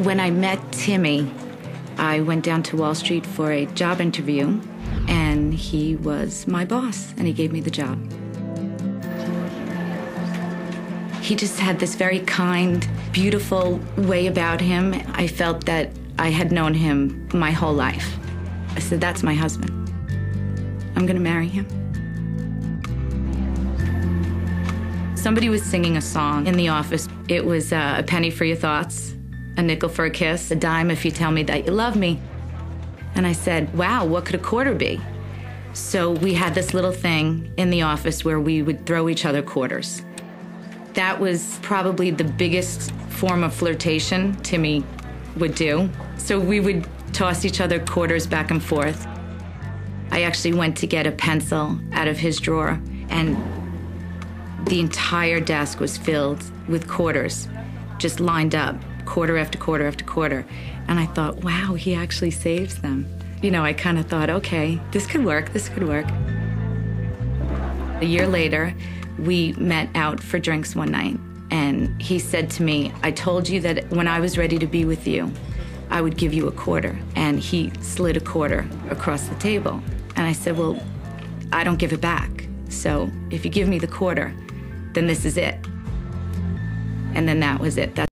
When I met Timmy, I went down to Wall Street for a job interview, and he was my boss, and he gave me the job. He just had this very kind, beautiful way about him. I felt that I had known him my whole life. I said, that's my husband. I'm gonna marry him. Somebody was singing a song in the office. It was a penny for your thoughts, a nickel for a kiss, a dime if you tell me that you love me. And I said, wow, what could a quarter be? So we had this little thing in the office where we would throw each other quarters. That was probably the biggest form of flirtation Timmy would do. So we would toss each other quarters back and forth. I actually went to get a pencil out of his drawer, and the entire desk was filled with quarters, just lined up, quarter after quarter after quarter. And I thought, wow, he actually saves them. You know, I kind of thought, okay, this could work, this could work. A year later, we met out for drinks one night, and he said to me, I told you that when I was ready to be with you, I would give you a quarter. And he slid a quarter across the table. And I said, well, I don't give it back. So if you give me the quarter, then this is it. And then that was it.